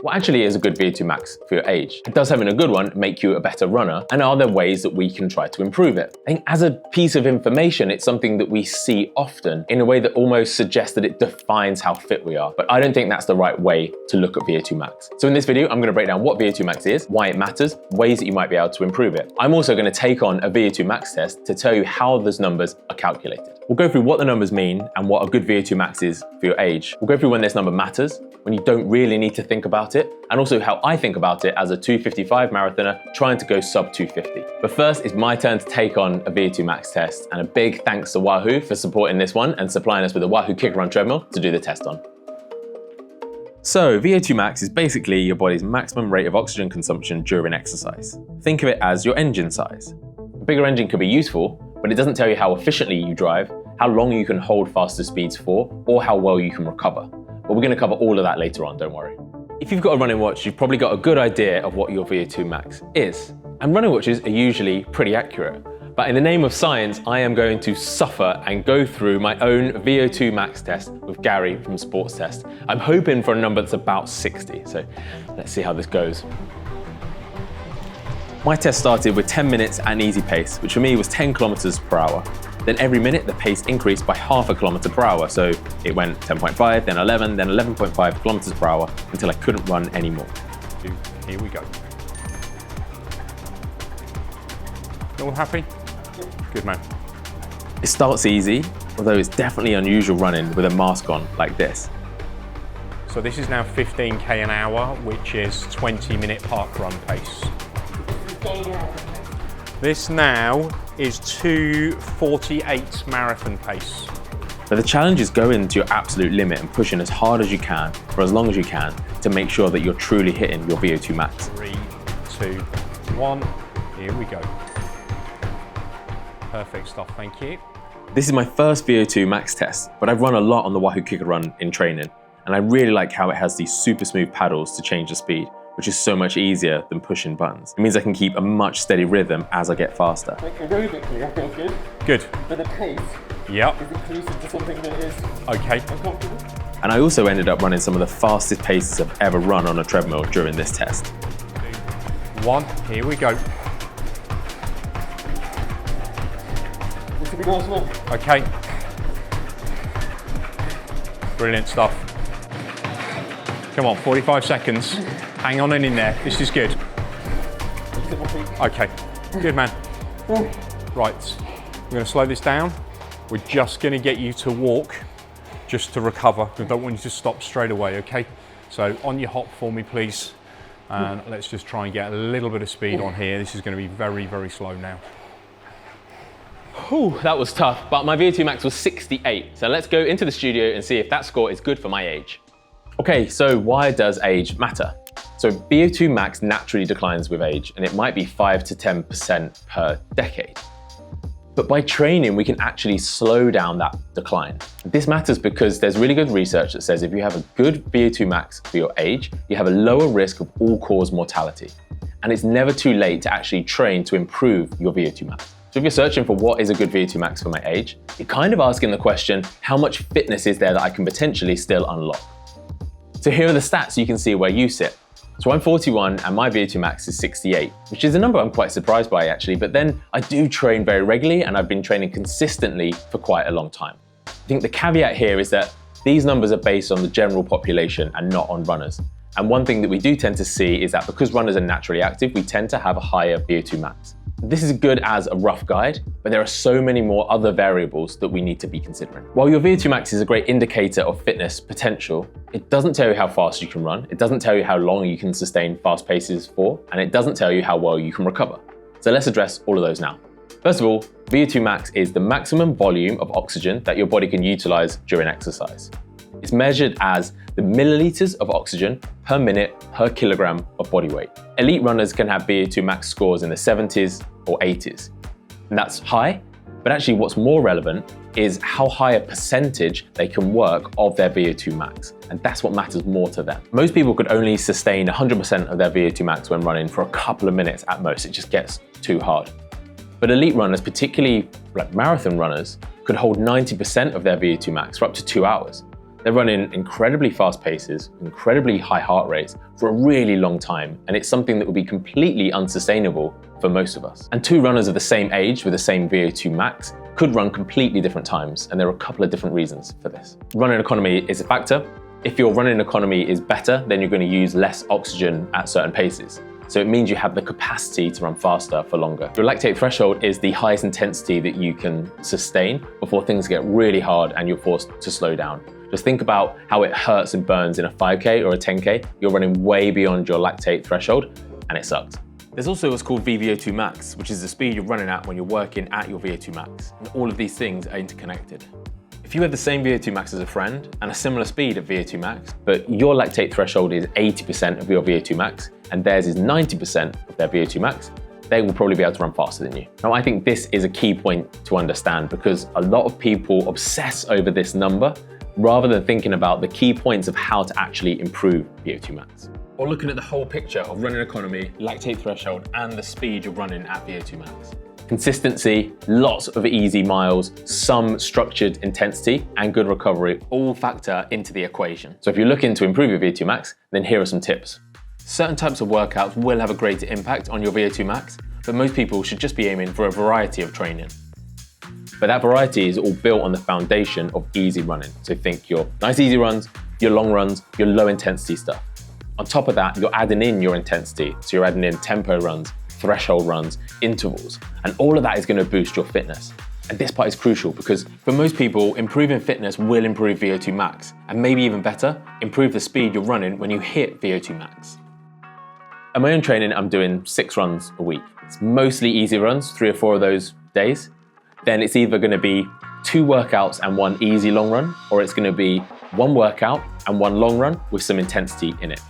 What actually is a good VO2 max for your age? Does having a good one make you a better runner? And are there ways that we can try to improve it? I think as a piece of information, it's something that we see often in a way that almost suggests that it defines how fit we are. But I don't think that's the right way to look at VO2 max. So in this video, I'm going to break down what VO2 max is, why it matters, ways that you might be able to improve it. I'm also going to take on a VO2 max test to tell you how those numbers are calculated. We'll go through what the numbers mean and what a good VO2 max is for your age. We'll go through when this number matters, when you don't really need to think about it, and also how I think about it as a 2:55 marathoner trying to go sub 2:50. But first, it's my turn to take on a VO2 max test, and a big thanks to Wahoo for supporting this one and supplying us with a Wahoo kick run treadmill to do the test on. So VO2 max is basically your body's maximum rate of oxygen consumption during exercise. Think of it as your engine size. A bigger engine could be useful, but it doesn't tell you how efficiently you drive, how long you can hold faster speeds for, or how well you can recover. But we're going to cover all of that later on, don't worry. If you've got a running watch, you've probably got a good idea of what your VO2 max is. And running watches are usually pretty accurate. But in the name of science, I am going to suffer and go through my own VO2 max test with Gary from Sports Test. I'm hoping for a number that's about 60, so let's see how this goes. My test started with 10 minutes at an easy pace, which for me was 10 kilometers per hour. Then every minute, the pace increased by half a kilometer per hour. So it went 10.5, then 11, then 11.5 kilometers per hour until I couldn't run anymore. Here we go. You all happy? Good man. It starts easy, although it's definitely unusual running with a mask on like this. So this is now 15k an hour, which is 20-minute park run pace. This now is 2:48 marathon pace. But the challenge is going to your absolute limit and pushing as hard as you can for as long as you can to make sure that you're truly hitting your VO2 max. 3, 2, 1, here we go. Perfect stuff, thank you. This is my first VO2 max test, but I've run a lot on the Wahoo Kicker Run in training, and I really like how it has these super smooth paddles to change the speed, which is so much easier than pushing buttons. It means I can keep a much steady rhythm as I get faster. Aerobically, I feel good. Good. But the pace Yep. is inclusive to something that is Okay. uncomfortable. And I also ended up running some of the fastest paces I've ever run on a treadmill during this test. 2, 1, here we go. This will be nice one. Okay. Brilliant stuff. Come on, 45 seconds. Hang on in there, this is good. Okay, good man. Right, we're gonna slow this down. We're just gonna get you to walk, just to recover. We don't want you to stop straight away, okay? So on your hop for me, please. And let's just try and get a little bit of speed on here. This is gonna be very, very slow now. Whew, that was tough, but my VO2 max was 68. So let's go into the studio and see if that score is good for my age. Okay, so why does age matter? So VO2 max naturally declines with age, and it might be 5 to 10% per decade. But by training, we can actually slow down that decline. This matters because there's really good research that says if you have a good VO2 max for your age, you have a lower risk of all-cause mortality. And it's never too late to actually train to improve your VO2 max. So if you're searching for what is a good VO2 max for my age, you're kind of asking the question, how much fitness is there that I can potentially still unlock? So here are the stats so you can see where you sit. So I'm 41 and my VO2 max is 68, which is a number I'm quite surprised by actually, but then I do train very regularly and I've been training consistently for quite a long time. I think the caveat here is that these numbers are based on the general population and not on runners. And one thing that we do tend to see is that because runners are naturally active, we tend to have a higher VO2 max. This is good as a rough guide, but there are so many more other variables that we need to be considering. While your VO2 max is a great indicator of fitness potential, it doesn't tell you how fast you can run, it doesn't tell you how long you can sustain fast paces for, and it doesn't tell you how well you can recover. So let's address all of those now. First of all, VO2 max is the maximum volume of oxygen that your body can utilize during exercise. It's measured as the milliliters of oxygen per minute per kilogram of body weight. Elite runners can have VO2 max scores in the 70s or 80s. And that's high, but actually what's more relevant is how high a percentage they can work of their VO2 max. And that's what matters more to them. Most people could only sustain 100% of their VO2 max when running for a couple of minutes at most. It just gets too hard. But elite runners, particularly like marathon runners, could hold 90% of their VO2 max for up to 2 hours. They're running incredibly fast paces, incredibly high heart rates for a really long time, and it's something that would be completely unsustainable for most of us. And two runners of the same age with the same VO2 max could run completely different times, and there are a couple of different reasons for this. Running economy is a factor. If your running economy is better, then you're going to use less oxygen at certain paces. So it means you have the capacity to run faster for longer. Your lactate threshold is the highest intensity that you can sustain before things get really hard and you're forced to slow down. Just think about how it hurts and burns in a 5K or a 10K. You're running way beyond your lactate threshold and it sucks. There's also what's called VO2 Max, which is the speed you're running at when you're working at your VO2 Max. And all of these things are interconnected. If you have the same VO2 Max as a friend and a similar speed at VO2 Max, but your lactate threshold is 80% of your VO2 Max and theirs is 90% of their VO2 Max, they will probably be able to run faster than you. Now, I think this is a key point to understand because a lot of people obsess over this number rather than thinking about the key points of how to actually improve VO2 Max. Or looking at the whole picture of running economy, lactate threshold, and the speed you're running at VO2 Max. Consistency, lots of easy miles, some structured intensity, and good recovery all factor into the equation. So if you're looking to improve your VO2 Max, then here are some tips. Certain types of workouts will have a greater impact on your VO2 Max, but most people should just be aiming for a variety of training. But that variety is all built on the foundation of easy running. So think your nice easy runs, your long runs, your low intensity stuff. On top of that, you're adding in your intensity. So you're adding in tempo runs, threshold runs, intervals, and all of that is going to boost your fitness. And this part is crucial because for most people, improving fitness will improve VO2 max, and maybe even better, improve the speed you're running when you hit VO2 max. At my own training, I'm doing 6 runs a week. It's mostly easy runs, 3 or 4 of those days. Then it's either going to be 2 workouts and 1 easy long run, or it's going to be 1 workout and 1 long run with some intensity in it.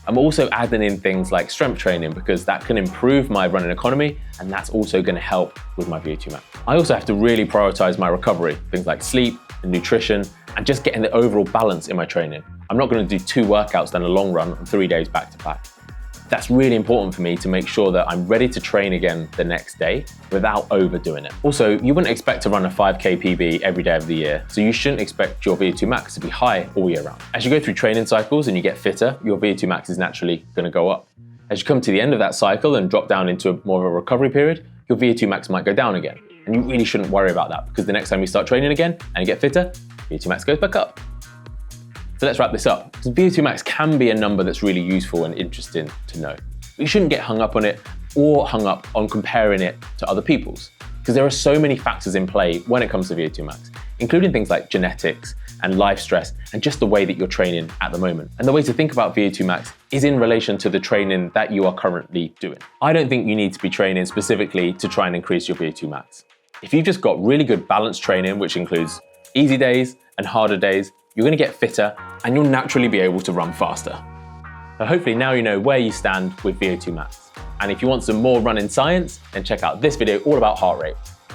I'm also adding in things like strength training because that can improve my running economy and that's also going to help with my VO2 max. I also have to really prioritize my recovery, things like sleep and nutrition and just getting the overall balance in my training. I'm not going to do 2 workouts then a long run on 3 days back to back. That's really important for me to make sure that I'm ready to train again the next day without overdoing it. Also, you wouldn't expect to run a 5K PB every day of the year, so you shouldn't expect your VO2 max to be high all year round. As you go through training cycles and you get fitter, your VO2 max is naturally going to go up. As you come to the end of that cycle and drop down into more of a recovery period, your VO2 max might go down again. And you really shouldn't worry about that because the next time you start training again and you get fitter, VO2 max goes back up. So let's wrap this up. So VO2 max can be a number that's really useful and interesting to know. But you shouldn't get hung up on it or hung up on comparing it to other people's because there are so many factors in play when it comes to VO2 max, including things like genetics and life stress and just the way that you're training at the moment. And the way to think about VO2 max is in relation to the training that you are currently doing. I don't think you need to be training specifically to try and increase your VO2 max. If you've just got really good balanced training, which includes easy days and harder days, you're going to get fitter and you'll naturally be able to run faster. So hopefully now you know where you stand with VO2 max. And if you want some more running science, then check out this video all about heart rate.